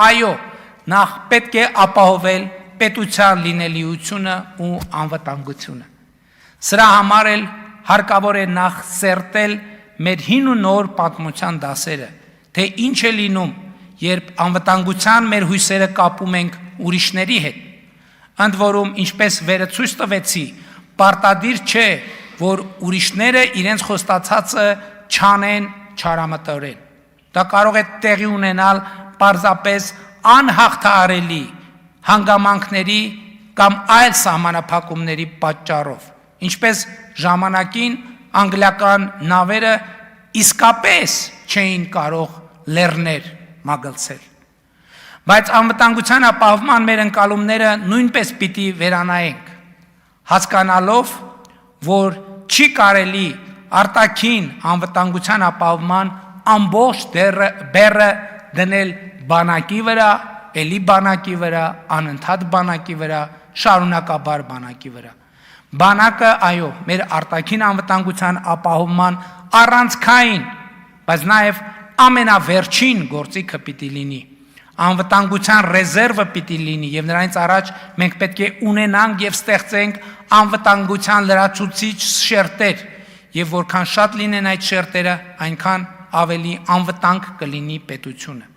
Այո, նախ պետք է ապահովել պետության լինելիությունը ու անվտանգությունը։ Սրա համար էլ հարկավոր է նախ սերտել մեր հին ու նոր պատմության դասերը, թե ինչ է լինում, երբ անվտանգության մեր հույսերը կապում ենք ուրիշների հետ։ Ընդ որում, ինչպես վերը ցույց տվեցի, պարտադիր չէ, որ ուրիշները իրենց խոստացածը չանեն չարամտորեն։ Դա կարող է տեղի ունենալ պարզապես անհաղթահարելի հանգամանքների կամ այլ սահմանափակումների պատճառով, ինչպես ժամանակին անգլիական նավերը իսկապես չէին կարող լեռներ մագլցել։ Բայց անվտանգության ապահովման մեր ընկալումները նույնպես պիտի վերանայենք, հասկանալով, որ չի կարելի արտաքին անվտանգության ապահովման ամբողջ բեռը դնել բանակի վրա, էլի բանակի վրա, անընդհատ բանակի վրա, շարունակաբար բանակի վրա։ Բանակը, այո, մեր արտաքին անվտանգության ապահովման առանցքային, բայց նաև ամենավերջին գործիքը պիտի լինի։ Անվտանգության ռեզերվը պիտի լինի եւ նրանից առաջ մենք պետք է ունենանք եւ ստեղծենք անվտանգության լրացուցիչ շերտեր եւ որքան շատ լինեն այդ շերտերը, այնքան ավելի անվտանգ կլինի պետությունը։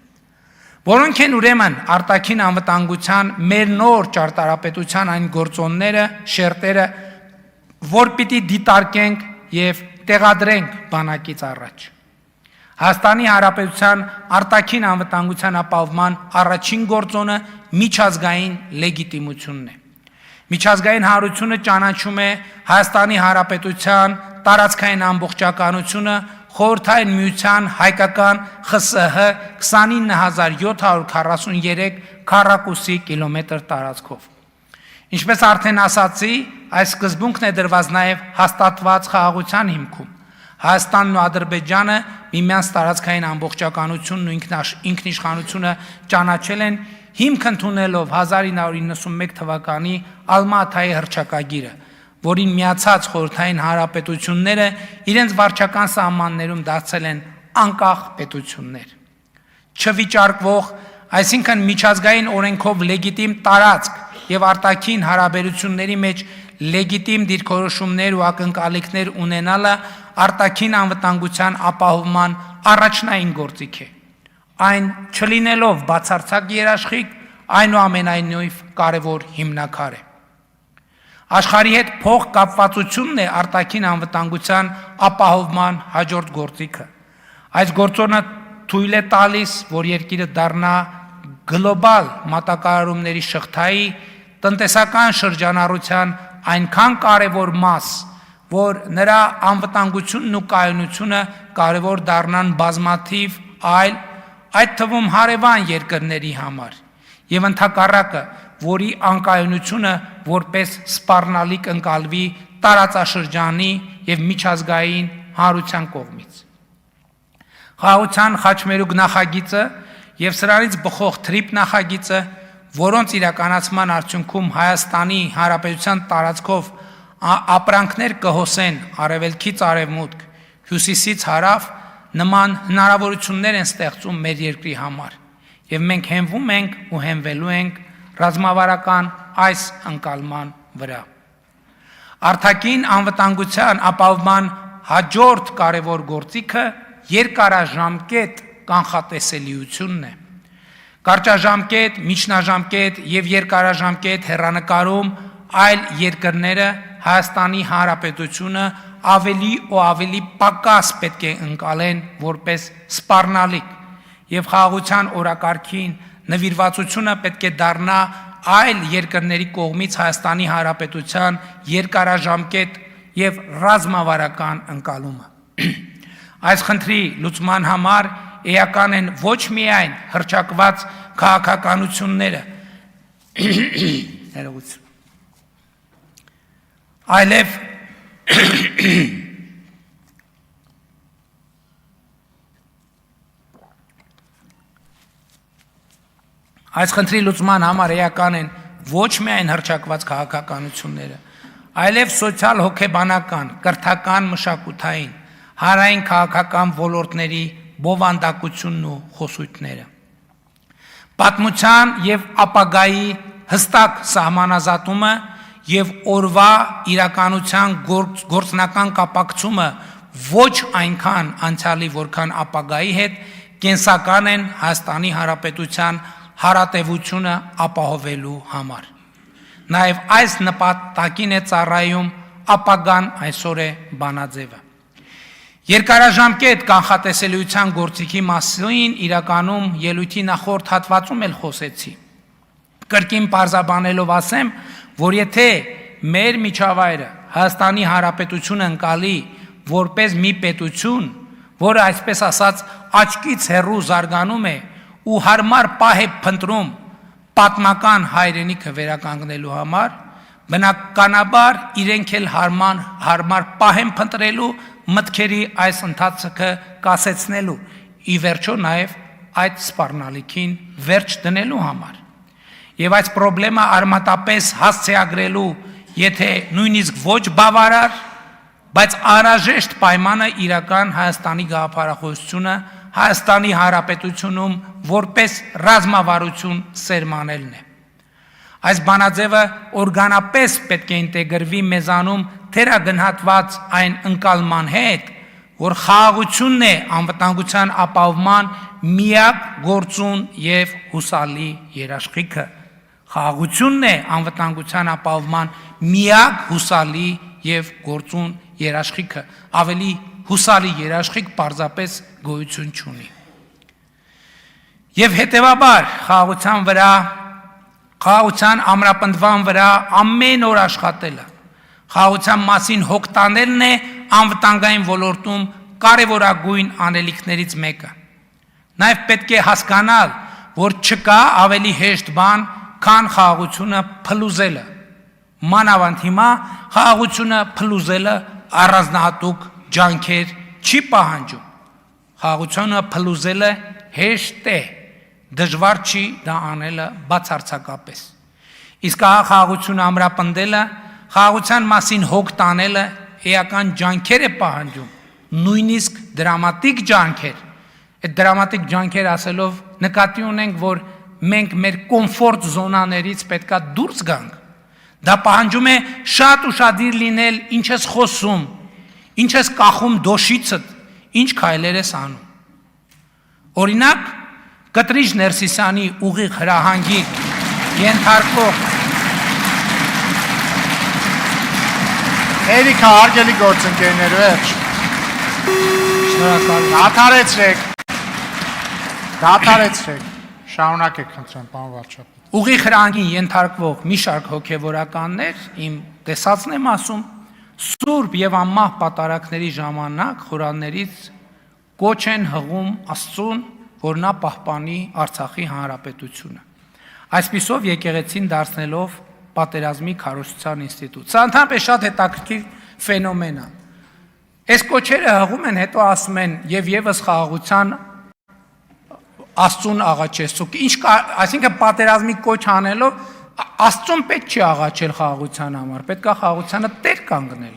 Որոնք են ուրեմն արտաքին անվտանգության մեր նոր ճարտարապետության այն գործոնները, շերտերը, որ պիտի դիտարկենք եւ տեղադրենք բանակից առաջ։ Հայաստանի Հանրապետության արտաքին անվտանգության ապահովման առաջին գործոնը միջազգային լեգիտիմությունն է։ Միջազգային հանրությունը ճանաչում է Հայաստանի Հանրապետության տարածքային ամբողջականությունը Խորհրդային Միության հայկական ԽՍՀ 29743 քառակուսի կիլոմետր տարածքով։ Ինչպես արդեն ասացի, այս սկզբունքն է դրված նաև հաստատված խաղաղության հիմքում։ Հայաստանն ու Ադրբեջանը միմյանց տարածքային ամբողջականությունն ու ինքնիշխանությունը ճանաչել են հիմք ընդունելով 1991 թվականի Ալմա-Աթայի հռչակագիրը, որին միացած խորհրդային հանրապետությունները իրենց վարչական սահմաններում դարձել են անկախ պետություններ։ Չվիճարկվող, այսինքն միջազգային օրենքով լեգիտիմ տարածք եւ արտաքին հարաբերությունների մեջ լեգիտիմ դիրքորոշումներ ու ակնկալիքներ ունենալը արտաքին անվտանգության ապահովման առաջնային գործիք է։ Այն չլինելով բացարձակ երաշխիք, այնուամենայնիվ կարևոր հիմնաքար է։ Աշխարհի հետ փոխկապվածությունն է արտաքին անվտանգության ապահովման հաջորդ գործիքը։ Այս գործոնը թույլ է տալիս, որ երկիրը դառնա գլոբալ մատակարարումների շղթայի տնտեսական շրջանառության այնքան կարևոր մաս, որ նրա անվտանգությունն ու կայունությունը կարևոր դառնան բազմաթիվ այլ, այդ թվում հարևան երկրների համար, եւ ընդհակառակը, որի անկայունությունը որպես սպառնալիք ընկալվի տարածաշրջանի եւ միջազգային հանրության կողմից։ Խաղաղության խաչմերուկ նախագիծը եւ սրանից բխող թրիփ նախագիծը, որոնց իրականացման արդյունքում Հայաստանի Հանրապետության տարածքով ապրանքներ կհոսեն արևելքից արևմուտք, հյուսիսից հարավ, նման հնարավորություններ են ստեղծում մեր երկրի համար, եւ մենք հենվում ենք ու հենվելու ենք ռազմավարական այս ընկալման վրա։ Արտաքին անվտանգության ապահովման հաջորդ կարևոր գործիքը երկարաժամկետ կանխատեսելիությունն է։ Կարճաժամկետ, միջնաժամկետ եւ երկարաժամկետ հեռանկարում այլ երկրները Հայաստանի Հանրապետությունը ավելի ու ավելի պակաս պետք է ընկալեն որպես սպառնալիք եւ խաղաղության օրակարգին նվիրվածությունը պետք է դառնա այլ երկրների կողմից Հայաստանի Հանրապետության երկարաժամկետ եւ ռազմավարական ընկալումը։ Այս խնդրի լուծման համար էական են ոչ միայն հռչակված քաղաքականությունները, այլև այս խնդրի լուծման համար էական են ոչ միայն հռչակված քաղաքականությունները, այլև սոցիալ հոգեբանական, կրթական, մշակութային, հանրային քաղաքական ոլորտների բովանդակությունն ու խոսույթները։ Պատմության եւ ապագայի հստակ սահմանազատումը եւ օրվա իրականության գործնական կապակցումը ոչ այնքան անցյալի, որքան ապագայի հետ կենսական են Հայաստանի Հանրապետության հարատևությունը ապահովելու համար։ Նաեւ այս նպատակին է ծառայում ապագան այսօր է բանաձևը։ Երկարաժամկետ կանխատեսելիության գործիքի մասին իրականում ելույթի նախորդ հատվածում էլ խոսեցի։ Կրկին պարզաբանելով ասեմ, որ եթե մեր միջավայրը Հայաստանի Հանրապետությունը ընկալի որպես մի պետություն, որը այսպես ասած աչքից հեռու զարգանում է ու հարմար պահ է փնտրում պատմական հայրենիքը վերականգնելու համար, բնականաբար իրենք էլ հարմար պահ են փնտրելու մտքերի այս ընթացքը կասեցնելու, ի վերջո նաև այդ սպառնալիքին վերջ դնելու համար։ Եվ այս պրոբլեմը արմատապես հասցեագրելու, եթե նույնիսկ ոչ բավարար, բայց անհրաժեշտ պայմանը իրական Հայաստանի գաղափարախոսությունը Հայաստանի Հանրապետությունում որպես ռազմավարություն սերմանելն է։ Այս բանաձևը օրգանապես պետք է ինտեգրվի մեզանում թերագնահատված այն ընկալման հետ, որ խաղաղությունն է անվտանգության ապահովման միակ գործուն եւ հուսալի երաշխիքը։ Խաղաղությունն է անվտանգության ապահովման միակ հուսալի եւ գործուն երաշխիքը, ավելի հուսալի երաշխիք պարզապես գոյություն չունի։ Եվ հետևաբար խաղաղության ամրապնդման վրա ամեն օր աշխատելը, խաղաղության մասին հոգ տանելն է անվտանգային ոլորտում կարևորագույն անելիքներից մեկը։ Նաև պետք է հասկանալ, որ չկա ավելի հեշտ բան, քան խաղաղությունը փլուզելը։ Մանավանդ հիմա խաղաղությունը փլուզելը առանձնահատուկ ջանքեր չի պահանջում։ Խաղաղությունը փլուզելը հեշտ է, դժվար չի դա անելը բացարձակապես։ Իսկ խաղաղությունը ամրապնդելը, խաղաղության մասին հոգ տանելը էական ջանքեր է պահանջում, նույնիսկ դրամատիկ ջանքեր։ Այդ դրամատիկ ջանքեր ասելով նկատի ունենք, որ մենք մեր կոմֆորտ զոնաներից պետքա դուրս գանք։ Դա պահանջում է շատ ուշադիր լինել, ինչ ես խոսում, ինչ ես կախում դոշիցդ, ինչ քայլեր ես անում։ Օրինակ, Կտրիչ Ներսիսյանի ուղիղ հրահանգի ենթարկվող Էրիկա, հարգելի գործընկերներ, վերջ։ Շնորհակալ։ Դադարեցրեք, շարունակեք խնդրեմ, պարոն վարչապետ։ Ուղիղ հրահանգին ենթարկվող մի շարք հոգևորականներ, իմ տեսածն եմ ասում, սուրբ եւ անմահ պատարակների ժամանակ խորաններից կոչ են հղում Աստծուն, որ նա պահպանի Արցախի հանրապետությունը։ Այսպիսով եկեղեցին դարձնելով պատերազմի քարոզչության ինստիտուտ։ Սա ընդհանրապես շատ հետաքրքիր ֆենոմեն է։ Այս կոչերը հղում են, հետո ասում են եւ եւս խաղաղության Աստծուն աղաչեցուկ։ Այսինքն պատերազմի կոչ անելով Աստծուն պետք չի աղաչել խաղաղության համար, պետք է խաղաղությանը տեր կանգնել։